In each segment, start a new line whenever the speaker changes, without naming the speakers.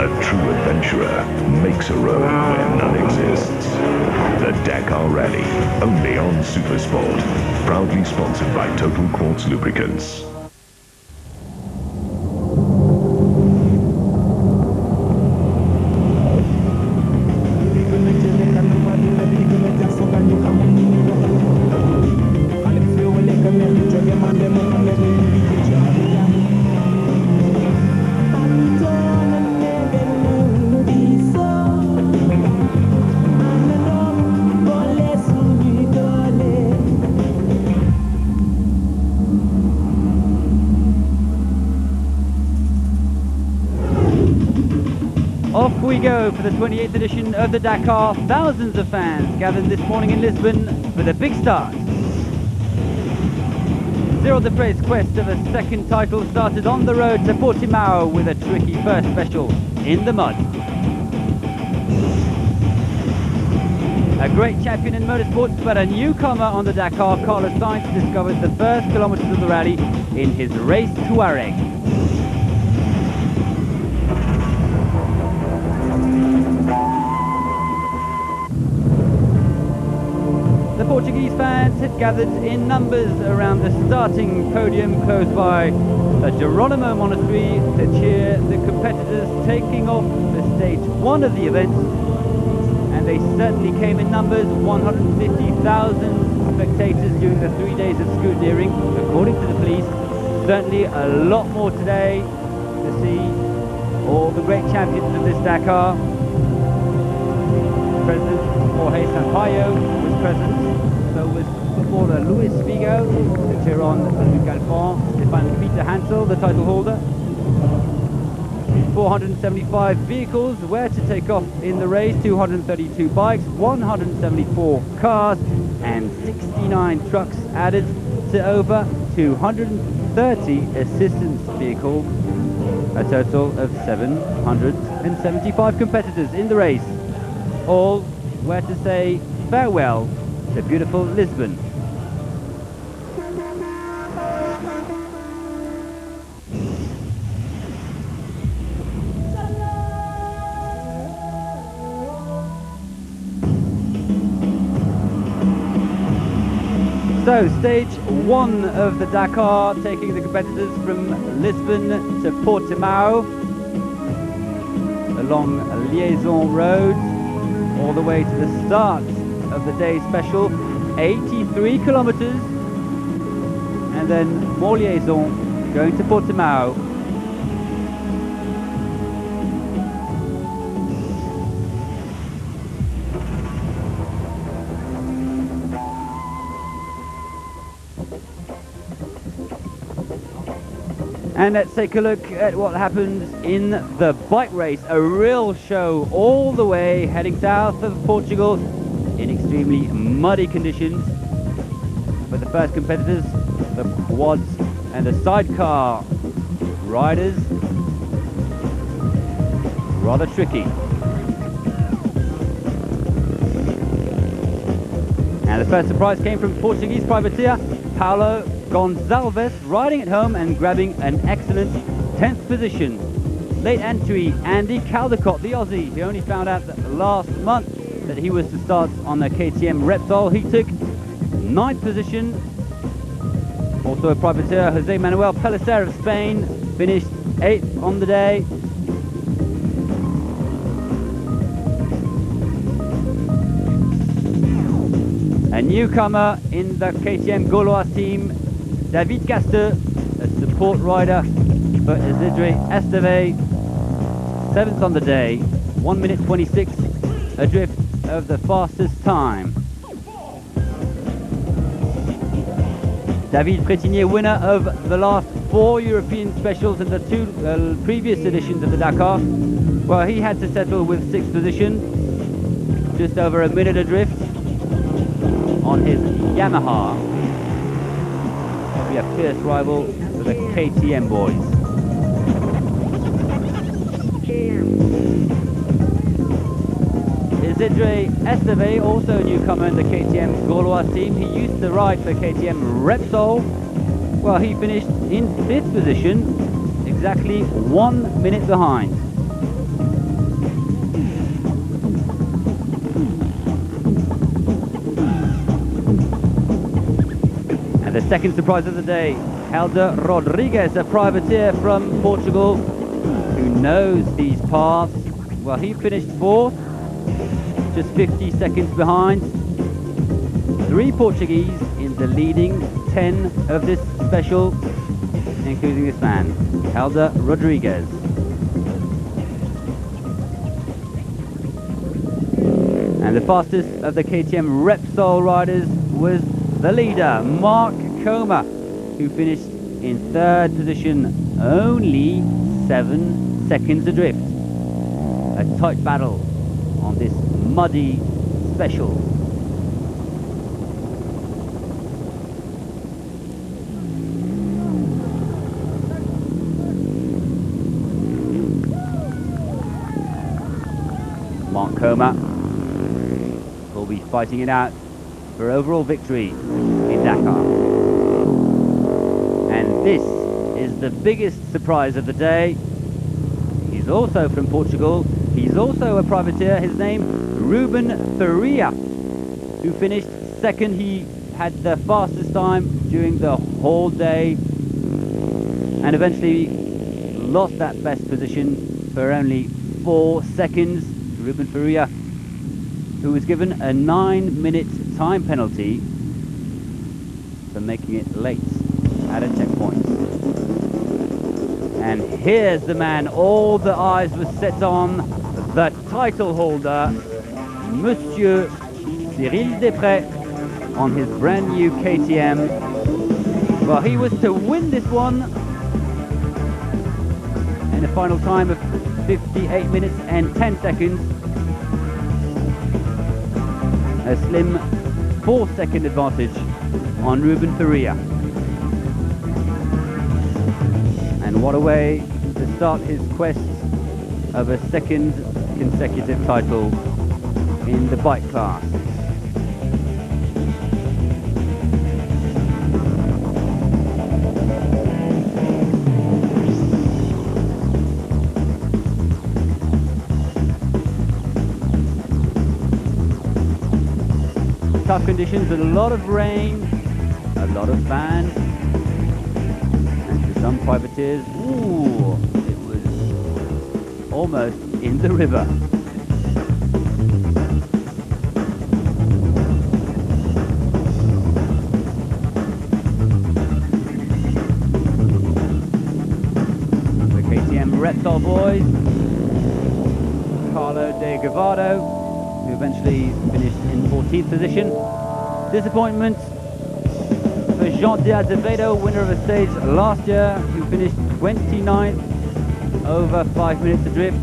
A true adventurer makes a road where none exists. The Dakar Rally, only on Supersport. Proudly sponsored by Total Quartz Lubricants.
Off we go for the 28th edition of the Dakar. Thousands of fans gathered this morning in Lisbon for the big start. Cyril Deprez's quest of a second title started on the road to Portimao with a tricky first special in the mud. A great champion in motorsports, but a newcomer on the Dakar, Carlos Sainz discovered the first kilometers of the rally in his race Touareg. The Portuguese fans had gathered in numbers around the starting podium close by the Geronimo Monastery to cheer the competitors taking off the stage one of the event. And they certainly came in numbers, 150,000 spectators during the 3 days of scrutineering, according to the police. Certainly a lot more today to see all the great champions of this Dakar. President Jorge Sampaio was present, so was footballer Luis Figo, to cheer on Luc Alphonse, Stefan Peter Hansel, the title holder. 475 vehicles were to take off in the race, 232 bikes, 174 cars and 69 trucks added to over 230 assistance vehicles, a total of 775 competitors in the race. All were to say farewell to beautiful Lisbon. So, stage one of the Dakar, taking the competitors from Lisbon to Portimao along a liaison road, all the way to the start of the day special, 83 kilometers, and then more liaison going to Portimao. And let's take a look at what happened in the bike race. A real show all the way heading south of Portugal in extremely muddy conditions. But the first competitors, the quads and the sidecar riders, rather tricky. And the first surprise came from Portuguese privateer Paulo Gonçalves, riding at home and grabbing an excellent 10th position. Late entry Andy Caldecott, the Aussie. He only found out that last month that he was to start on the KTM Repsol. He took 9th position. Also a privateer, Jose Manuel Pellicer of Spain, finished 8th on the day. A newcomer in the KTM Gaulois team, David Casteux, a support rider for Isidre Esteve, 7th on the day, 1 minute 26, adrift of the fastest time. David Frétinier, winner of the last 4 European specials in the 2 previous editions of the Dakar. Well, he had to settle with 6th position, just over a minute adrift on his Yamaha. He'll be a fierce rival for the KTM boys. Isidre Esteve, also a newcomer in the KTM Gaulois team. He used to ride for KTM Repsol. Well, he finished in 5th position, exactly 1 minute behind. And the second surprise of the day, Helder Rodrigues, a privateer from Portugal who knows these paths. Well, he finished fourth, just 50 seconds behind. 3 Portuguese in the leading 10 of this special, including this man, Helder Rodrigues. And the fastest of the KTM Repsol riders was the leader, Mark Coma, who finished in 3rd position, only 7 seconds adrift. A tight battle on this muddy special. Mark Coma will be fighting it out for overall victory in Dakar. And this is the biggest surprise of the day. He's also from Portugal. He's also a privateer. His name, Ruben Faria, who finished 2nd. He had the fastest time during the whole day and eventually lost that best position for only 4 seconds. Ruben Faria, who was given a 9-minute time penalty for making it late at a checkpoint. And here's the man all the eyes were set on, the title holder, Monsieur Cyril Després, on his brand new KTM. Well, he was to win this one in a final time of 58 minutes and 10 seconds. A slim 4-second advantage on Ruben Faria. And what a way to start his quest of a 2nd consecutive title in the bike class. Tough conditions, a lot of rain, a lot of fans, and for some privateers, ooh, it was almost in the river. The KTM Repsol boys, Carlo De Gavado, who eventually finished in 14th position. Disappointment for Jean D'Azevedo, winner of a stage last year, who finished 29th, over 5 minutes adrift.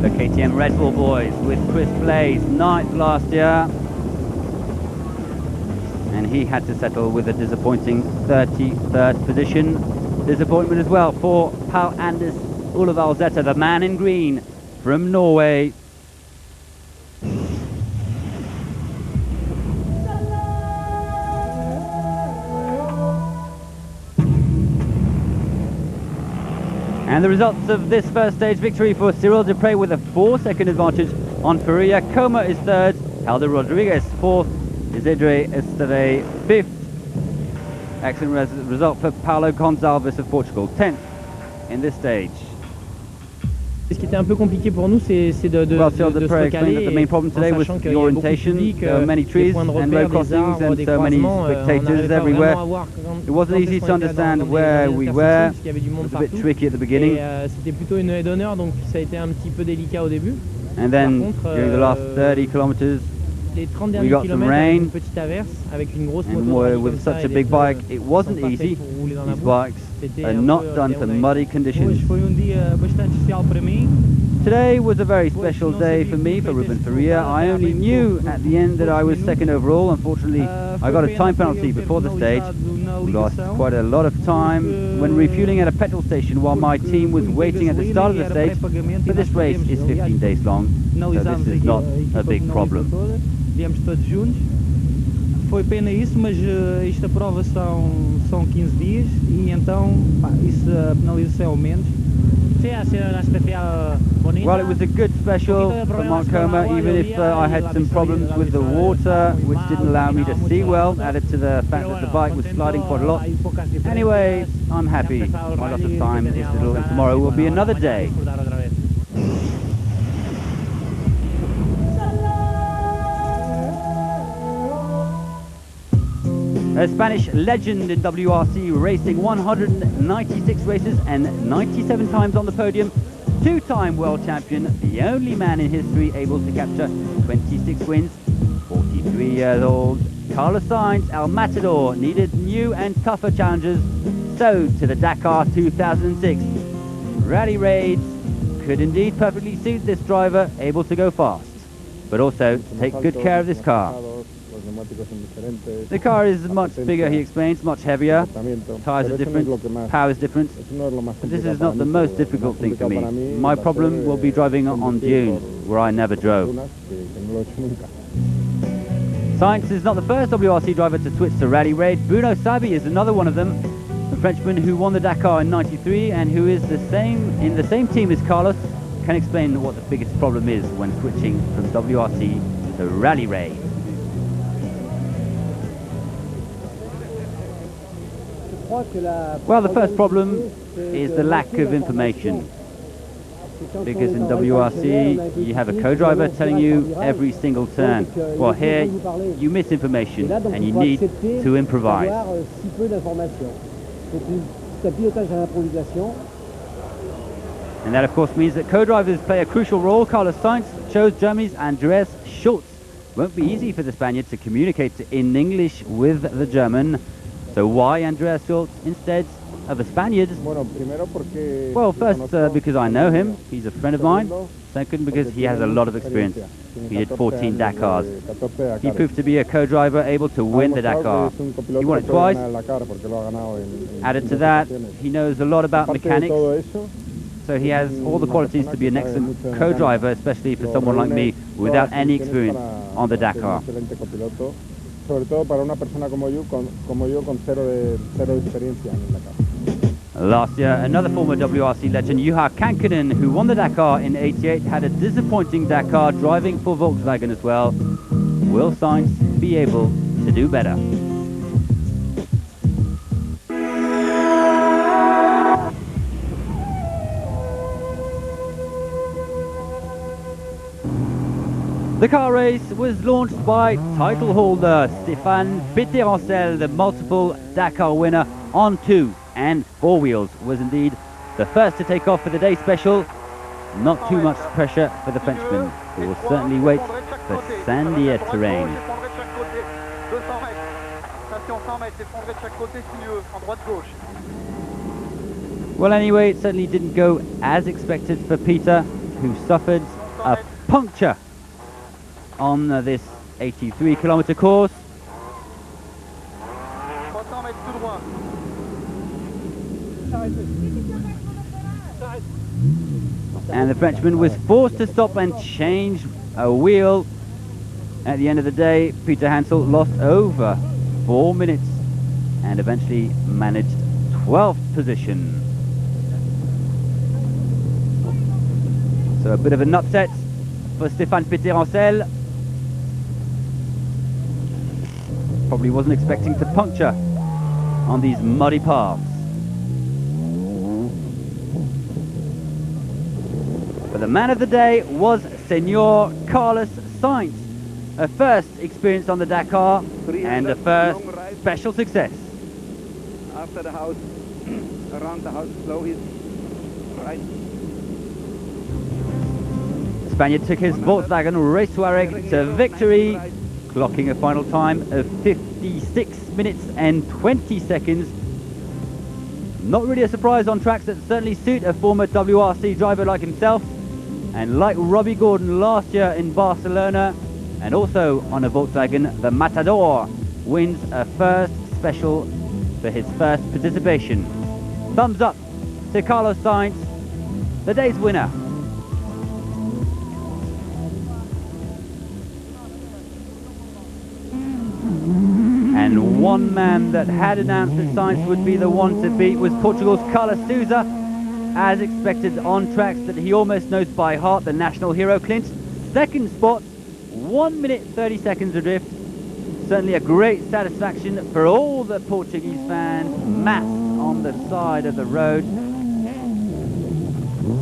The KTM Red Bull boys with Chris Blaze, 9th last year. And he had to settle with a disappointing 33rd position. Disappointment as well for Paul Anders Olav Alzetta, the man in green from Norway. And the results of this first stage victory for Cyril Després with a 4-second advantage on Faria. Coma is 3rd, Helder Rodrigues 4th, Isidre Esteve 5th. Excellent result for Paulo Gonçalves of Portugal, 10th in this stage.
Ce qui était un peu compliqué pour nous, c'est de se recaler.
The main problem today was the orientation. There were many trees and road crossings and so many spectators everywhere. It wasn't easy to understand where we were. It was a bit tricky at the beginning.
C'était plutôt une haie d'honneur, donc ça a été un petit peu délicat au début.
And then during the last 30 kilometers,
les 30 derniers kilomètres avec une petite averse, avec une grosse moto.
And with such a big bike, it wasn't easy. These bikes are not done for muddy conditions. Today was a very special day for me, for Ruben Faria. I only knew at the end that I was 2nd overall. Unfortunately, I got a time penalty before the stage. We lost quite a lot of time when refueling at a petrol station while my team was waiting at the start of the stage. But this race is 15 days long, so this is not a big problem.
Viemos todos juntos. Foi pena isso, mas esta prova são 15 dias e então isso, a penalização é ao menos.
Sí, ha sido una especial bonita.
Well, it was a good special for Montcoma, even if I had some problems with the water, which didn't allow me to see well, added to the fact that the bike was sliding quite a lot. Anyway, I'm happy. My loss of time is little, and tomorrow will be another day. A Spanish legend in WRC racing, 196 races and 97 times on the podium. Two-time world champion, the only man in history able to capture 26 wins. 43 years old, Carlos Sainz, El Matador, needed new and tougher challenges. So to the Dakar 2006. Rally raids could indeed perfectly suit this driver, able to go fast, but also take good care of this car. The car is much bigger, he explains, much heavier. Tyres are different, power is different. But this is not the most difficult thing for me. My problem will be driving on dunes, where I never drove. Sainz is not the first WRC driver to switch to rally raid. Bruno Sabi is another one of them, a Frenchman who won the Dakar in '93 and who is in the same team as Carlos, can explain what the biggest problem is when switching from WRC to rally raid. Well, the first problem is the lack of information, because in WRC you have a co-driver telling you every single turn. Well, here you miss information and you need to improvise. And that of course means that co-drivers play a crucial role. Carlos Sainz chose Germany's Andreas Schultz. Won't be easy for the Spaniard to communicate in English with the German. So why Andreas Schultz instead of a Spaniard? Well, first because I know him, he's a friend of mine. Second, because he has a lot of experience. He did 14 Dakars. He proved to be a co-driver able to win the Dakar. He won it twice. Added to that, he knows a lot about mechanics. So he has all the qualities to be an excellent co-driver, especially for someone like me without any experience on the Dakar. Last year, another former WRC legend, Juha Kankkunen, who won the Dakar in '88, had a disappointing Dakar driving for Volkswagen as well. Will Sainz be able to do better? The car race was launched by title holder Stéphane Péterancel, the multiple Dakar winner on 2 and 4 wheels, was indeed the first to take off for the day special. Not too much pressure for the Frenchman, who will certainly wait for sandier terrain. Well, anyway, it certainly didn't go as expected for Peter, who suffered a puncture on this 83-kilometer course. And the Frenchman was forced to stop and change a wheel. At the end of the day, Peter Hansel lost over 4 minutes and eventually managed 12th position. So a bit of an upset for Stéphane Péterancel. Probably wasn't expecting to puncture on these muddy paths. But the man of the day was Senor Carlos Sainz, a first experience on the Dakar and a first special success.
After the house, around the house, slow is right.
The Spaniard took his Volkswagen Race Touareg to victory, clocking a final time of 56 minutes and 20 seconds. Not really a surprise on tracks that certainly suit a former WRC driver like himself, and like Robbie Gordon last year in Barcelona, and also on a Volkswagen, the Matador wins a first special for his first participation. Thumbs up to Carlos Sainz, the day's winner. And one man that had announced that Sainz would be the one to beat was Portugal's Carlos Sousa, as expected, on tracks that he almost knows by heart, the national hero Clint. Second spot, 1 minute 30 seconds adrift. Certainly a great satisfaction for all the Portuguese fans massed on the side of the road.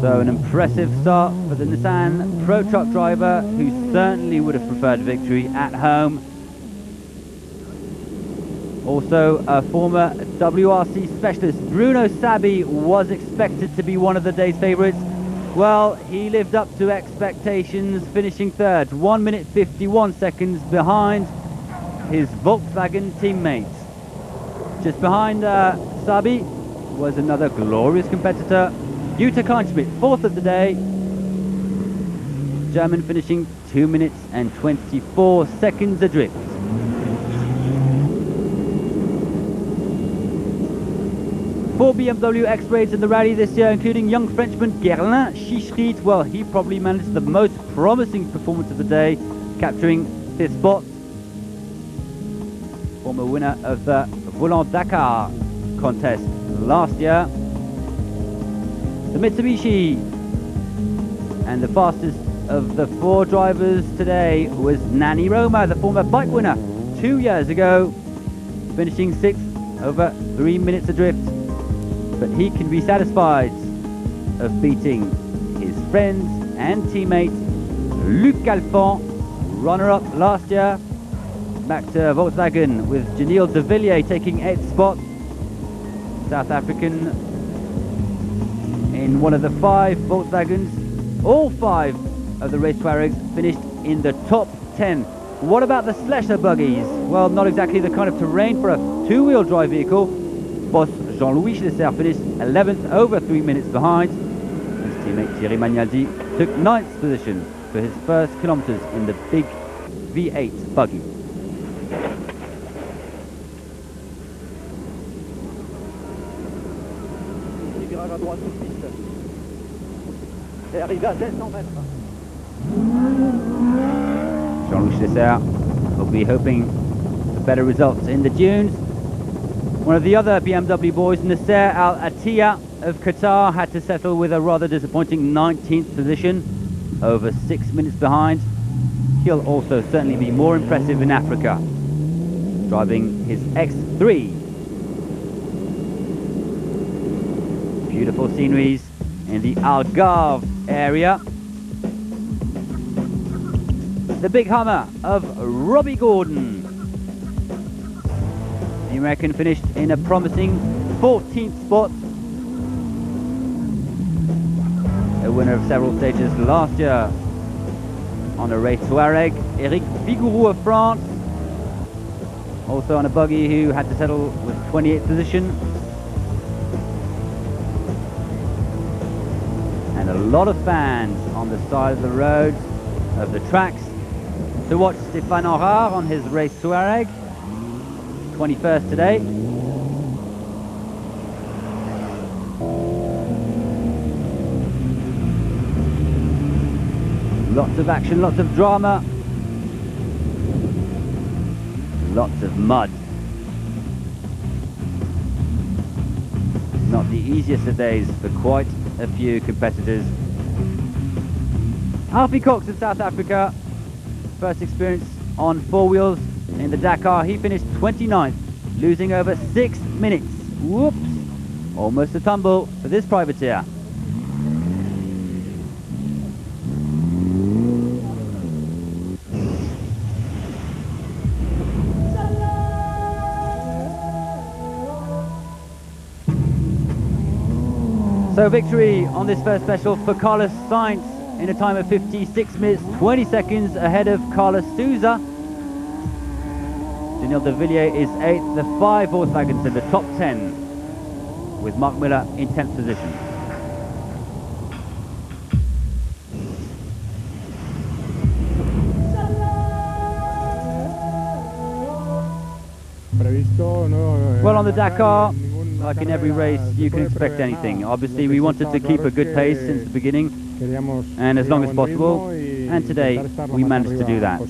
So an impressive start for the Nissan Pro Truck driver, who certainly would have preferred victory at home. Also, a former WRC specialist, Bruno Sabi, was expected to be one of the day's favourites. Well, he lived up to expectations, finishing third, 1 minute 51 seconds behind his Volkswagen teammates. Just behind Sabi was another glorious competitor, Jutta Kleinschmidt, fourth of the day. German finishing 2 minutes and 24 seconds adrift. Four BMW X-Raids in the rally this year, including young Frenchman Gerlin Chichrit. Well, he probably managed the most promising performance of the day, capturing 5th spot. Former winner of the Volant Dakar contest last year. The Mitsubishi, and the fastest of the 4 drivers today was Nani Roma, the former bike winner 2 years ago, finishing 6th over 3 minutes adrift. But he can be satisfied of beating his friends and teammate Luc Calfon, runner-up last year. Back to Volkswagen with Janil de Villiers taking 8th spot. South African in one of the 5 Volkswagens. All 5 of the race Tuaregs finished in the top 10. What about the Slesher buggies? Well, not exactly the kind of terrain for a 2-wheel drive vehicle. Boss Jean-Louis Schlesser finished 11th over 3 minutes behind. His teammate Thierry Magnaldi took 9th position for his first kilometers in the big V8 buggy.
Virage à droite sur piste. Et arrivé à 500 mètres.
Jean-Louis Schlesser will be hoping for better results in the dunes. One of the other BMW boys, Nasser Al Attiyah of Qatar, had to settle with a rather disappointing 19th position, over 6 minutes behind. He'll also certainly be more impressive in Africa, driving his X3. Beautiful sceneries in the Algarve area. The big Hummer of Robbie Gordon. The American finished in a promising 14th spot. A winner of several stages last year on a race Touareg. Eric Vigoureux of France, also on a buggy, who had to settle with 28th position. And a lot of fans on the side of the road of the tracks to watch Stéphane Horard on his race Touareg. 21st today. Lots of action, lots of drama, lots of mud. Not the easiest of days for quite a few competitors. Alfie Cox in South Africa, first experience on 4 wheels in the Dakar. He finished 29th, losing over 6 minutes. Whoops! Almost a tumble for this privateer. So victory on this first special for Carlos Sainz in a time of 56 minutes 20 seconds ahead of Carlos Souza. Janil de Villiers is 8th, the 5 Volkswagens in the top 10, with Mark Miller in 10th position. Well, on the Dakar, like in every race, you can expect anything. Obviously, we wanted to keep a good pace since the beginning, and as long as possible, and today we managed to do that.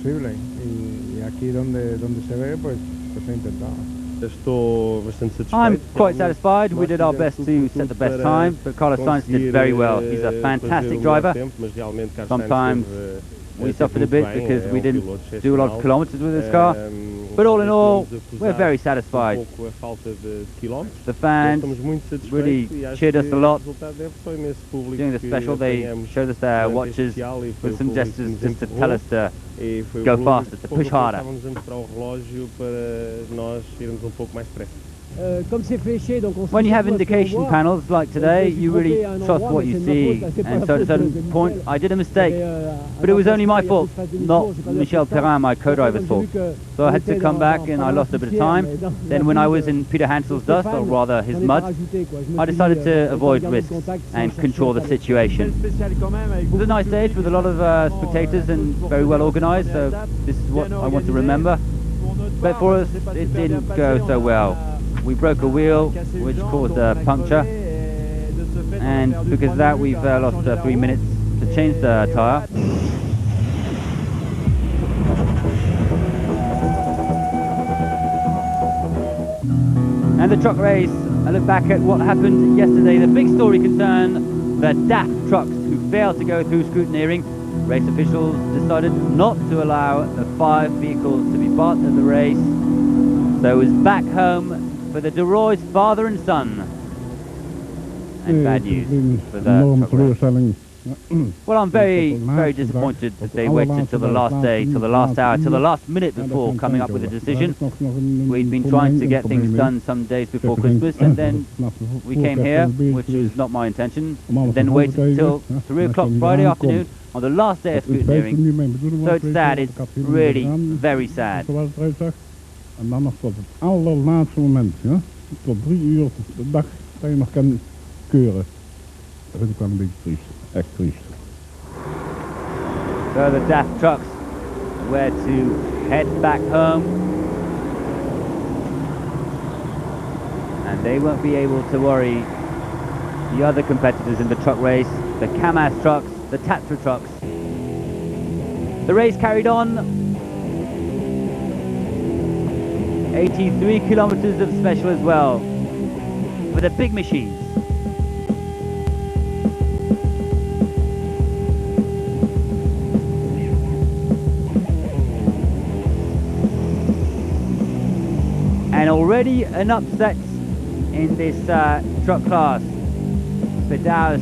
I'm quite satisfied. We did our best to set the best time, but Carlos Sainz did very well. He's a fantastic driver. Sometimes we suffered a bit because we didn't do a lot of kilometers with this car. But all in all, we're very satisfied. The fans really cheered us a lot. During the special, they showed us their watches with some gestures just to tell us to go faster, to push harder. When you have indication panels like today, you really trust what you see, and so at a certain point I did a mistake, but it was only my fault, not Michel Perrin, my co-driver's fault. So I had to come back and I lost a bit of time. Then when I was in Peter Hansel's dust, or rather his mud, I decided to avoid risks and control the situation. It was a nice stage with a lot of spectators and very well organised, so this is what I want to remember. But for us, it didn't go so well. We broke a wheel, which caused a puncture, and because of that we've lost 3 minutes to change the tyre. And the truck race, I look back at what happened yesterday. The big story concerned the DAF trucks who failed to go through scrutineering. Race officials decided not to allow the 5 vehicles to be part of the race, so it was back home for the De Roy's father and son. And bad news for the truck race. Well, I'm very disappointed that they waited till the last day, till the last hour, till the last minute before coming up with a decision. We'd been trying to get things done some days before Christmas, and then we came here, which was not my intention, and then waited until 3 o'clock Friday afternoon on the last day of scrutineering. So it's sad, it's really very sad.
En dan nog tot het allerlaatste moment, ja? Tot 3 uur de dag dat je nog kan keuren. Dat vind ik wel een beetje triest, echt triest.
So the DAF trucks were to head back home, and they won't be able to worry the other competitors in the truck race, the Kamaz trucks, the Tatra trucks. The race carried on. 83 kilometers of special as well for the big machines. And already an upset in this truck class. Fidaus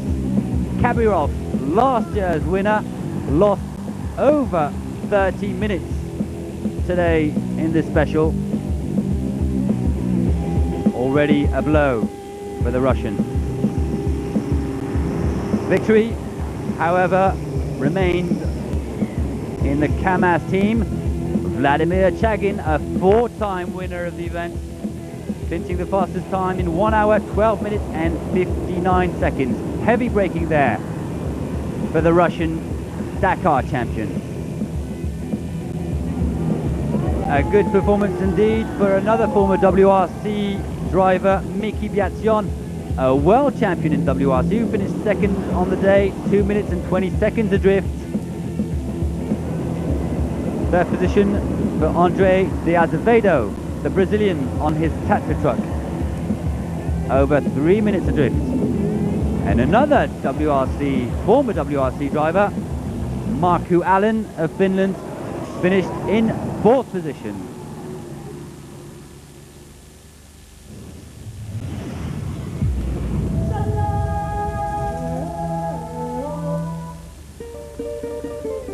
Kabirov, last year's winner, lost over 30 minutes today in this special. Already a blow for the Russian. Victory, however, remained in the Kamaz team. Vladimir Chagin, a 4-time winner of the event, clinching the fastest time in 1 hour, 12 minutes and 59 seconds. Heavy braking there for the Russian Dakar champion. A good performance indeed for another former WRC driver, Miki Biatsion, a world champion in WRC, who finished second on the day, 2 minutes and 20 seconds adrift. Third position for Andre de Azevedo, the Brazilian, on his Tatra truck, over 3 minutes adrift. And another former WRC driver, Markku Allen of Finland, finished in 4th position.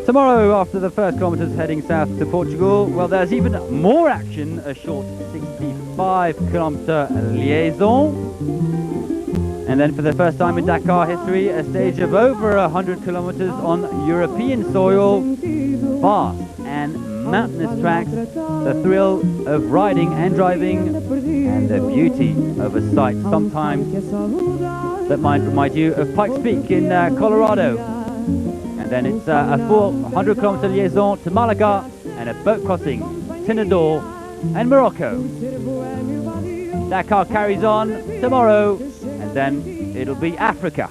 Tomorrow, after the first kilometres heading south to Portugal, well, there's even more action, a short 65-kilometre liaison. And then for the first time in Dakar history, a stage of over 100 kilometres on European soil, fast and mountainous tracks, the thrill of riding and driving, and the beauty of a sight sometimes that might remind you of Pikes Peak in Colorado. And then it's a 400-kilometre liaison to Malaga and a boat crossing to Nador and Morocco. Dakar carries on tomorrow, and then it'll be Africa.